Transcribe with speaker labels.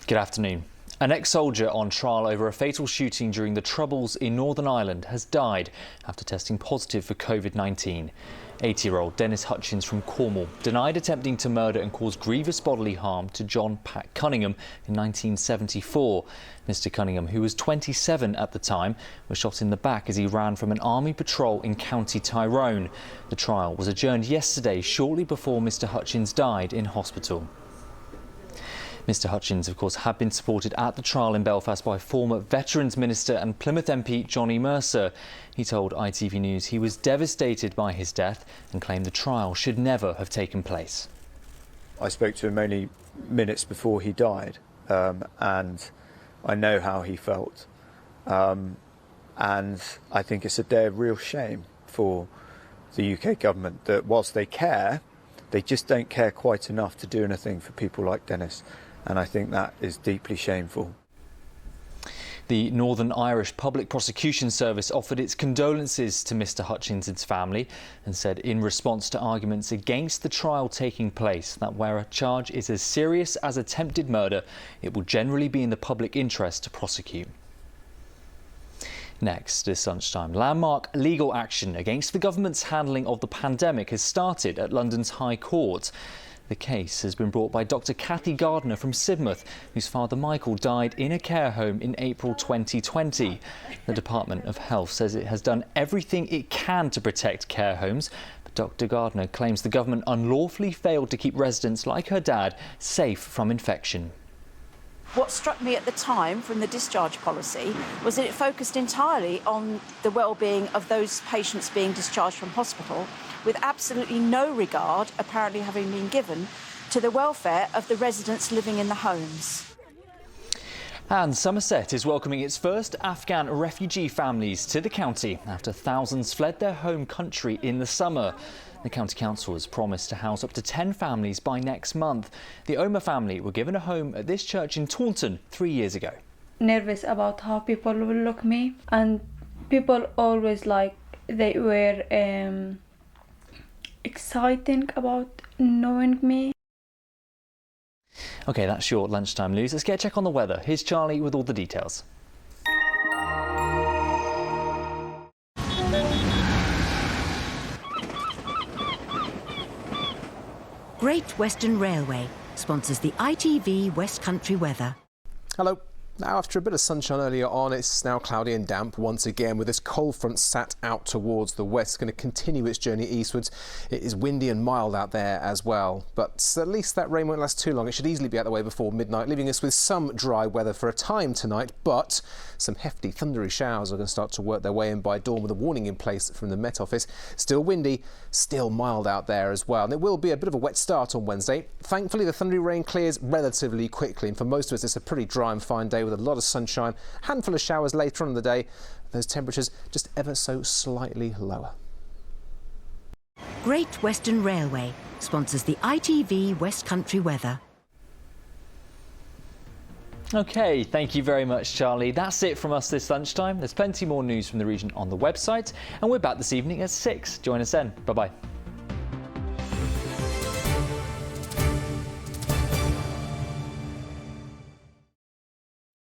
Speaker 1: Good afternoon. An ex-soldier on trial over a fatal shooting during the Troubles in Northern Ireland has died after testing positive for COVID-19. 80-year-old Dennis Hutchins from Cornwall denied attempting to murder and cause grievous bodily harm to John Pat Cunningham in 1974. Mr Cunningham, who was 27 at the time, was shot in the back as he ran from an army patrol in County Tyrone. The trial was adjourned yesterday, shortly before Mr Hutchins died in hospital. Mr Hutchins, of course, had been supported at the trial in Belfast by former Veterans Minister and Plymouth MP Johnny Mercer. He told ITV News he was devastated by his death and claimed the trial should never have taken place.
Speaker 2: I spoke to him only minutes before he died, and I know how he felt. And I think it's a day of real shame for the UK government that whilst they care, they just don't care quite enough to do anything for people like Dennis. And I think that is deeply shameful.
Speaker 1: The Northern Irish Public Prosecution Service offered its condolences to Mr Hutchins' family and said in response to arguments against the trial taking place that where a charge is as serious as attempted murder, it will generally be in the public interest to prosecute. Next, this lunchtime, landmark legal action against the government's handling of the pandemic has started at London's High Court. The case has been brought by Dr Kathy Gardner from Sidmouth, whose father Michael died in a care home in April 2020. The Department of Health says it has done everything it can to protect care homes, but Dr Gardner claims the government unlawfully failed to keep residents like her dad safe from infection.
Speaker 3: What struck me at the time from the discharge policy was that it focused entirely on the well-being of those patients being discharged from hospital, with absolutely no regard apparently having been given to the welfare of the residents living in the homes.
Speaker 1: And Somerset is welcoming its first Afghan refugee families to the county after thousands fled their home country in the summer. The County Council has promised to house up to 10 families by next month. The Omar family were given a home at this church in Taunton 3 years ago.
Speaker 4: Nervous about how people will look at me, and people always they were exciting about knowing me.
Speaker 1: OK, that's your lunchtime news. Let's get a check on the weather. Here's Charlie with all the details.
Speaker 5: Great Western Railway sponsors the ITV West Country weather.
Speaker 6: Hello. Now, after a bit of sunshine earlier on, it's now cloudy and damp once again, with this cold front sat out towards the west. It's going to continue its journey eastwards. It is windy and mild out there as well, but at least that rain won't last too long. It should easily be out the way before midnight, leaving us with some dry weather for a time tonight, but some hefty thundery showers are going to start to work their way in by dawn, with a warning in place from the Met Office. Still windy, still mild out there as well, and it will be a bit of a wet start on Wednesday. Thankfully, the thundery rain clears relatively quickly, and for most of us, it's a pretty dry and fine day with a lot of sunshine, a handful of showers later on in the day. Those temperatures just ever so slightly lower.
Speaker 5: Great Western Railway sponsors the ITV West Country weather.
Speaker 1: OK, thank you very much, Charlie. That's it from us this lunchtime. There's plenty more news from the region on the website, and we're back this evening at 6. Join us then. Bye-bye.